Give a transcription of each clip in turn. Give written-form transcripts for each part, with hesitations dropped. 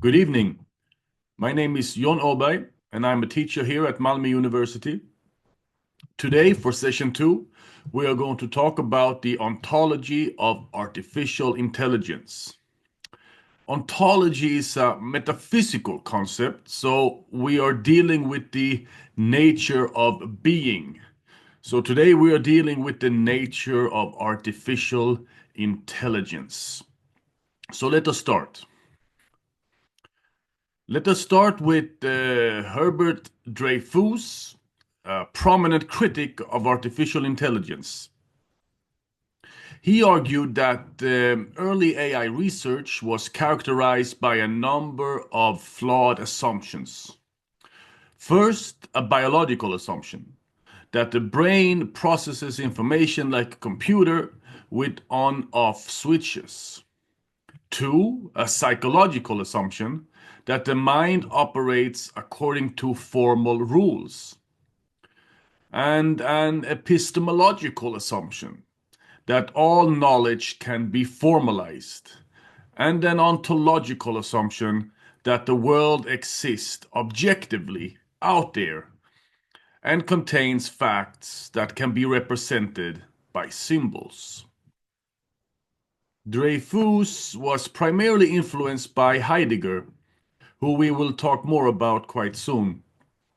Good evening. My name is Jon Åberg, and I'm a teacher here at Malmö University. Today, for session 2, we are going to talk about the ontology of artificial intelligence. Ontology is a metaphysical concept, so we are dealing with the nature of being. So today we are dealing with the nature of artificial intelligence. So let us start. Let us start with Herbert Dreyfus, a prominent critic of artificial intelligence. He argued that early AI research was characterized by a number of flawed assumptions. First, a biological assumption that the brain processes information like a computer with on-off switches. Two, a psychological assumption that the mind operates according to formal rules. And an epistemological assumption that all knowledge can be formalized. And an ontological assumption that the world exists objectively out there and contains facts that can be represented by symbols. Dreyfus was primarily influenced by Heidegger, who we will talk more about quite soon.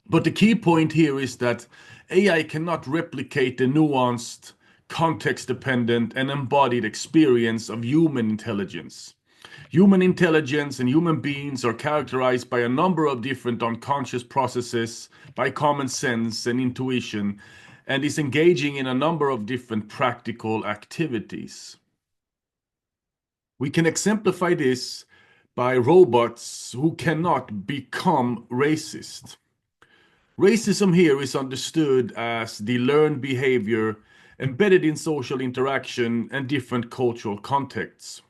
But the key point here is that AI cannot replicate the nuanced, context-dependent, and embodied experience of human intelligence. Human intelligence and human beings are characterized by a number of different unconscious processes, by common sense and intuition, and is engaging in a number of different practical activities. We can exemplify this by robots who cannot become racist. Racism here is understood as the learned behavior embedded in social interaction and different cultural contexts.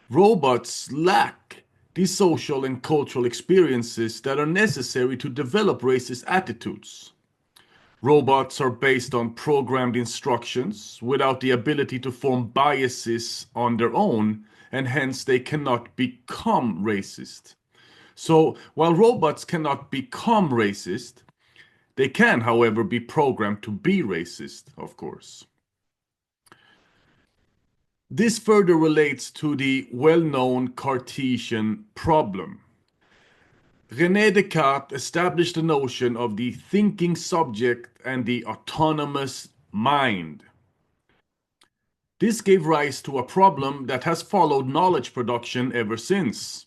Robots lack these social and cultural experiences that are necessary to develop racist attitudes. Robots are based on programmed instructions without the ability to form biases on their own, and hence they cannot become racist. So, while robots cannot become racist, they can, however, be programmed to be racist, of course. This further relates to the well-known Cartesian problem. René Descartes established the notion of the thinking subject and the autonomous mind. This gave rise to a problem that has followed knowledge production ever since.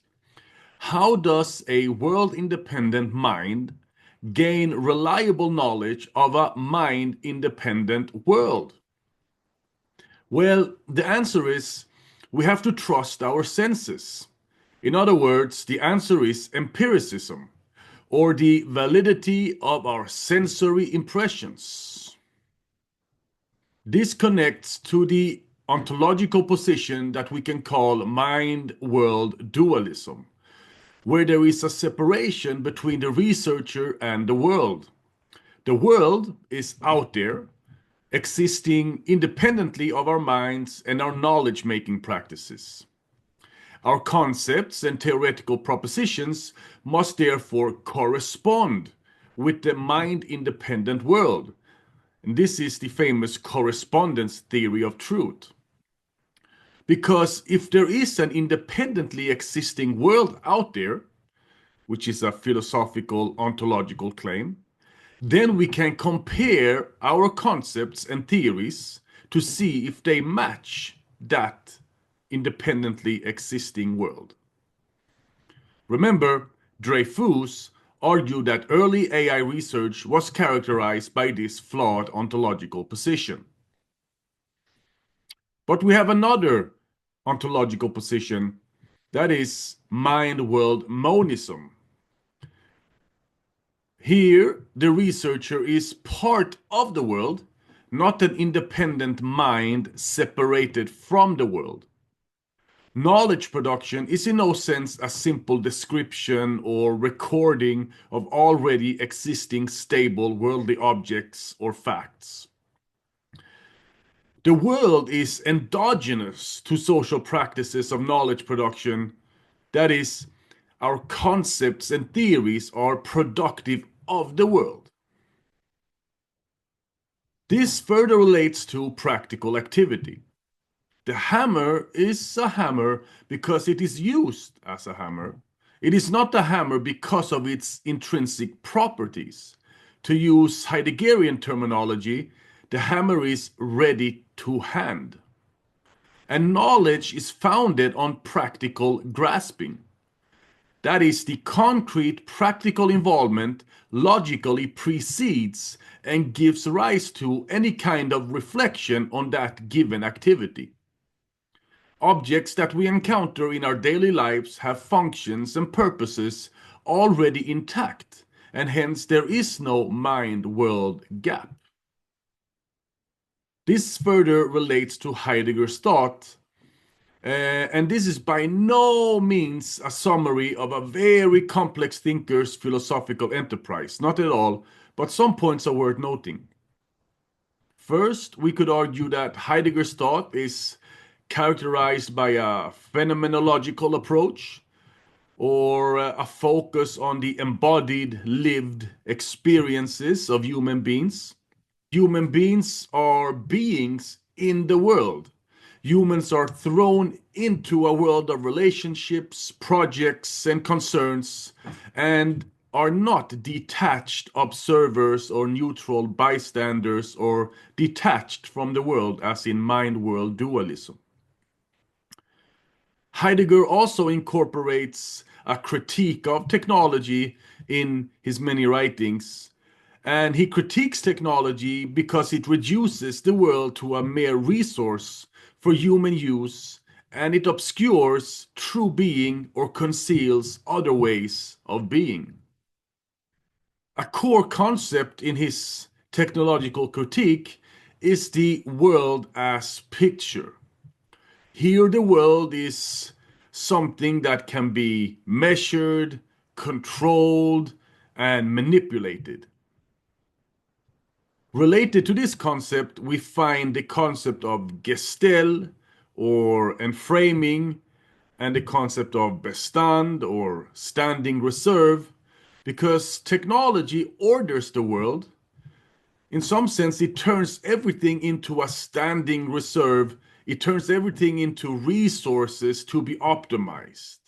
How does a world-independent mind gain reliable knowledge of a mind-independent world? Well, the answer is we have to trust our senses. In other words, the answer is empiricism, or the validity of our sensory impressions. This connects to the ontological position that we can call mind-world dualism, where there is a separation between the researcher and the world. The world is out there, existing independently of our minds and our knowledge-making practices. Our concepts and theoretical propositions must therefore correspond with the mind-independent world. And this is the famous correspondence theory of truth. Because if there is an independently existing world out there, which is a philosophical ontological claim, then we can compare our concepts and theories to see if they match that independently existing world. Remember, Dreyfus argued that early AI research was characterized by this flawed ontological position. But we have another ontological position, that is mind-world monism. Here, the researcher is part of the world, not an independent mind separated from the world. Knowledge production is in no sense a simple description or recording of already existing stable worldly objects or facts. The world is endogenous to social practices of knowledge production, that is, our concepts and theories are productive of the world. This further relates to practical activity. The hammer is a hammer because it is used as a hammer. It is not a hammer because of its intrinsic properties. To use Heideggerian terminology, the hammer is ready to hand. And knowledge is founded on practical grasping. That is, the concrete practical involvement logically precedes and gives rise to any kind of reflection on that given activity. Objects that we encounter in our daily lives have functions and purposes already intact, and hence there is no mind world gap. This further relates to Heidegger's thought, and this is by no means a summary of a very complex thinker's philosophical enterprise, not at all, but some points are worth noting. First, we could argue that Heidegger's thought is characterized by a phenomenological approach or a focus on the embodied, lived experiences of human beings. Human beings are beings in the world. Humans are thrown into a world of relationships, projects, and concerns, and are not detached observers or neutral bystanders or detached from the world, as in mind world dualism. Heidegger also incorporates a critique of technology in his many writings, and he critiques technology because it reduces the world to a mere resource for human use, and it obscures true being or conceals other ways of being. A core concept in his technological critique is the world as picture. Here, the world is something that can be measured, controlled, and manipulated. Related to this concept, we find the concept of Gestell or enframing and the concept of Bestand or standing reserve, because technology orders the world. In some sense, it turns everything into a standing reserve. It turns everything into resources to be optimized.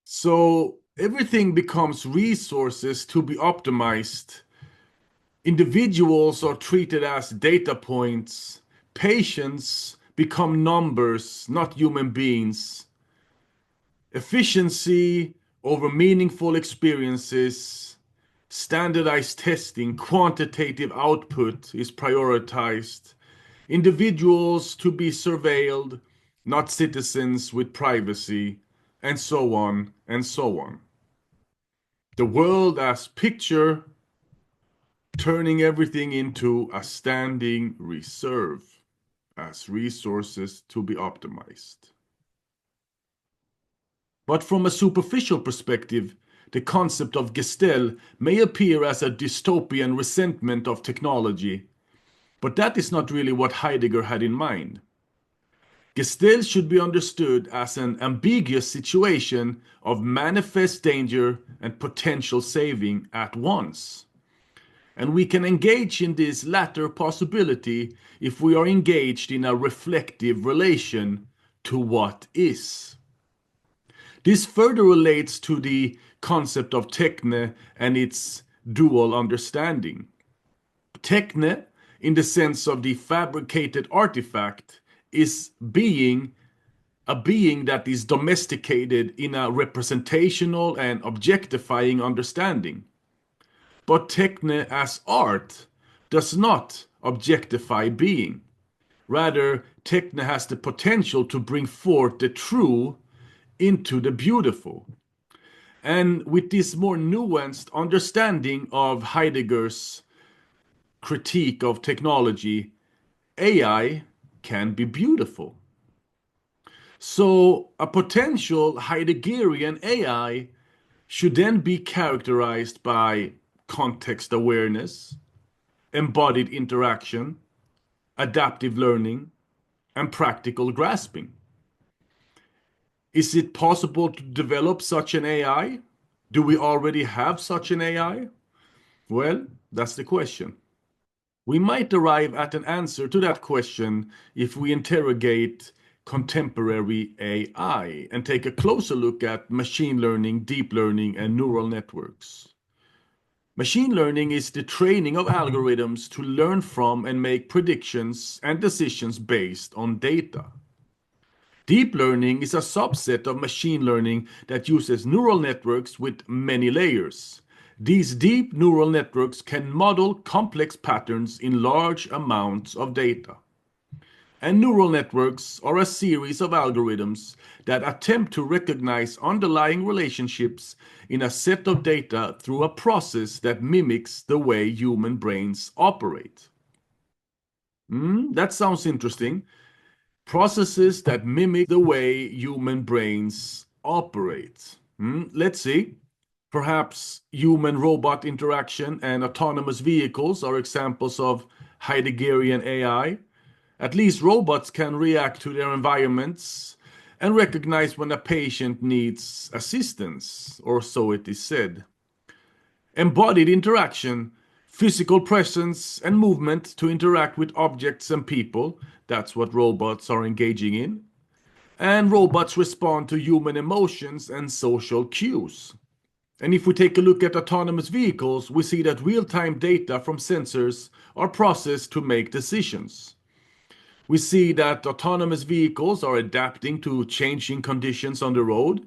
So everything becomes resources to be optimized. Individuals are treated as data points. Patients become numbers, not human beings. Efficiency over meaningful experiences. Standardized testing, quantitative output is prioritized. Individuals to be surveilled, not citizens with privacy, and so on and so on. The world as picture, turning everything into a standing reserve as resources to be optimized. But from a superficial perspective, the concept of Gestell may appear as a dystopian resentment of technology, but that is not really what Heidegger had in mind. Gestell should be understood as an ambiguous situation of manifest danger and potential saving at once. And we can engage in this latter possibility if we are engaged in a reflective relation to what is. This further relates to the concept of techne and its dual understanding. Techne, in the sense of the fabricated artifact, is a being that is domesticated in a representational and objectifying understanding. But techne as art does not objectify being. Rather, techne has the potential to bring forth the true into the beautiful. And with this more nuanced understanding of Heidegger's critique of technology, AI can be beautiful. So, a potential Heideggerian AI should then be characterized by context awareness, embodied interaction, adaptive learning, and practical grasping. Is it possible to develop such an AI? Do we already have such an AI? Well, that's the question. We might arrive at an answer to that question if we interrogate contemporary AI and take a closer look at machine learning, deep learning, and neural networks. Machine learning is the training of algorithms to learn from and make predictions and decisions based on data. Deep learning is a subset of machine learning that uses neural networks with many layers. These deep neural networks can model complex patterns in large amounts of data. And neural networks are a series of algorithms that attempt to recognize underlying relationships in a set of data through a process that mimics the way human brains operate. That sounds interesting. Processes that mimic the way human brains operate. Let's see. Perhaps human robot interaction and autonomous vehicles are examples of Heideggerian AI. At least robots can react to their environments and recognize when a patient needs assistance, or so it is said. Embodied interaction, physical presence, and movement to interact with objects and people. That's what robots are engaging in. And robots respond to human emotions and social cues. And if we take a look at autonomous vehicles, we see that real time data from sensors are processed to make decisions. We see that autonomous vehicles are adapting to changing conditions on the road.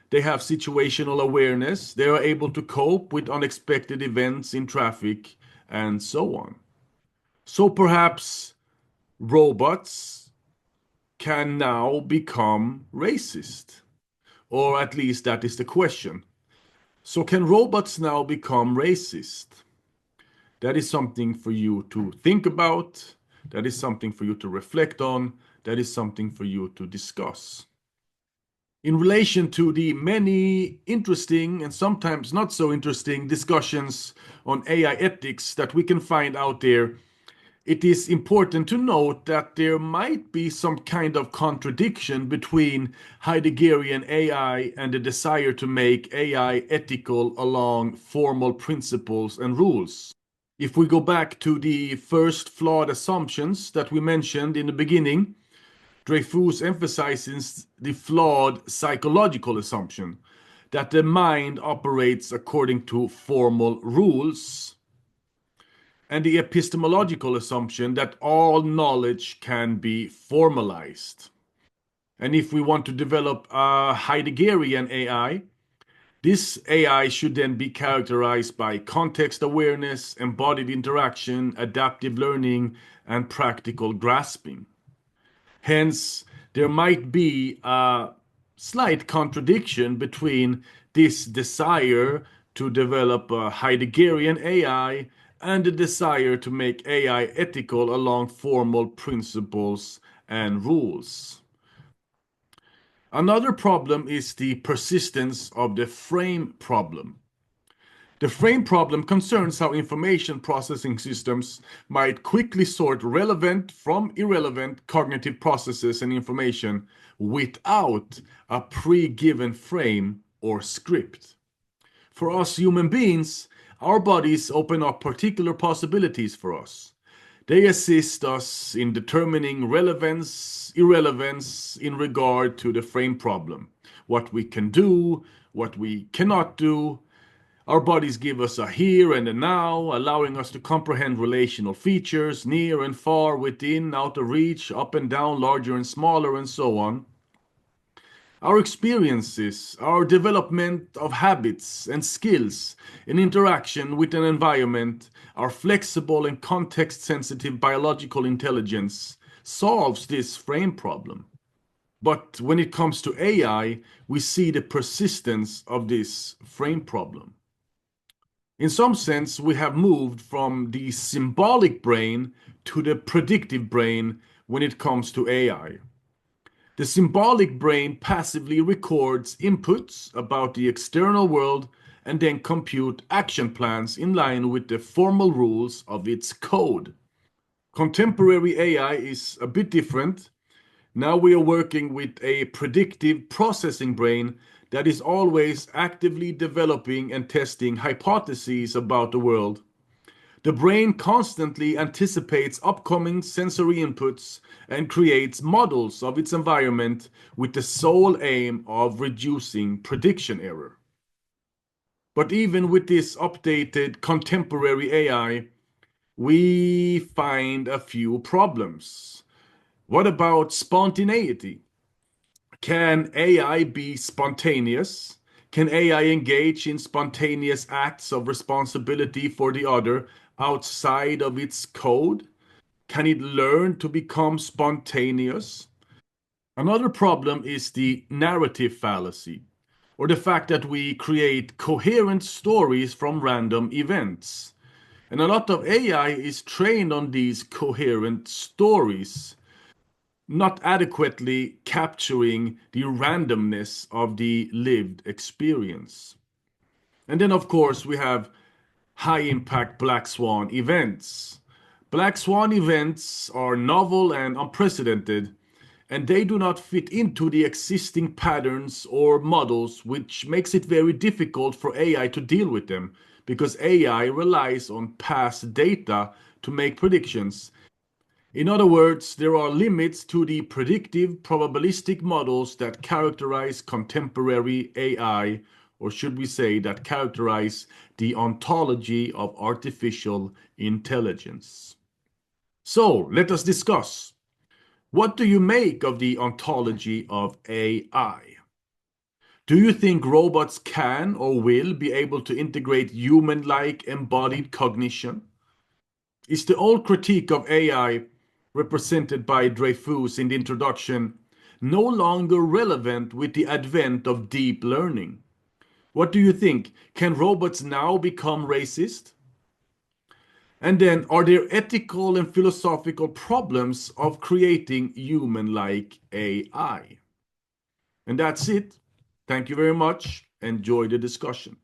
They have situational awareness. They are able to cope with unexpected events in traffic and so on. So perhaps robots can now become racist. Or at least that is the question. So can robots now become racist? That is something for you to think about. That is something for you to reflect on. That is something for you to discuss. In relation to the many interesting and sometimes not so interesting discussions on AI ethics that we can find out there, it is important to note that there might be some kind of contradiction between Heideggerian AI and the desire to make AI ethical along formal principles and rules. If we go back to the first flawed assumptions that we mentioned in the beginning, Dreyfus emphasizes the flawed psychological assumption that the mind operates according to formal rules, and the epistemological assumption that all knowledge can be formalized. And if we want to develop a Heideggerian AI, this AI should then be characterized by context awareness, embodied interaction, adaptive learning, and practical grasping. Hence, there might be a slight contradiction between this desire to develop a Heideggerian AI and the desire to make AI ethical along formal principles and rules. Another problem is the persistence of the frame problem. The frame problem concerns how information processing systems might quickly sort relevant from irrelevant cognitive processes and information without a pre-given frame or script. For us human beings, our bodies open up particular possibilities for us. They assist us in determining relevance, irrelevance in regard to the frame problem. What we can do, what we cannot do. Our bodies give us a here and a now, allowing us to comprehend relational features, near and far, within, out of reach, up and down, larger and smaller, and so on. Our experiences, our development of habits and skills in interaction with an environment, our flexible and context-sensitive biological intelligence solves this frame problem. But when it comes to AI, we see the persistence of this frame problem. In some sense, we have moved from the symbolic brain to the predictive brain when it comes to AI. The symbolic brain passively records inputs about the external world and then compute action plans in line with the formal rules of its code. Contemporary AI is a bit different. Now we are working with a predictive processing brain that is always actively developing and testing hypotheses about the world. The brain constantly anticipates upcoming sensory inputs and creates models of its environment with the sole aim of reducing prediction error. But even with this updated contemporary AI, we find a few problems. What about spontaneity? Can AI be spontaneous? Can AI engage in spontaneous acts of responsibility for the other outside of its code? Can it learn to become spontaneous? Another problem is the narrative fallacy, or the fact that we create coherent stories from random events. And a lot of AI is trained on these coherent stories, not adequately capturing the randomness of the lived experience. And then, of course, we have high impact black swan events. Black swan events are novel and unprecedented, and they do not fit into the existing patterns or models, which makes it very difficult for AI to deal with them because AI relies on past data to make predictions. In other words, there are limits to the predictive probabilistic models that characterize contemporary AI, or should we say, that characterize the ontology of artificial intelligence. So, let us discuss. What do you make of the ontology of AI? Do you think robots can or will be able to integrate human like embodied cognition? Is the old critique of AI, represented by Dreyfus in the introduction, no longer relevant with the advent of deep learning? What do you think? Can robots now become racist? And then, are there ethical and philosophical problems of creating human like AI? And that's it. Thank you very much. Enjoy the discussion.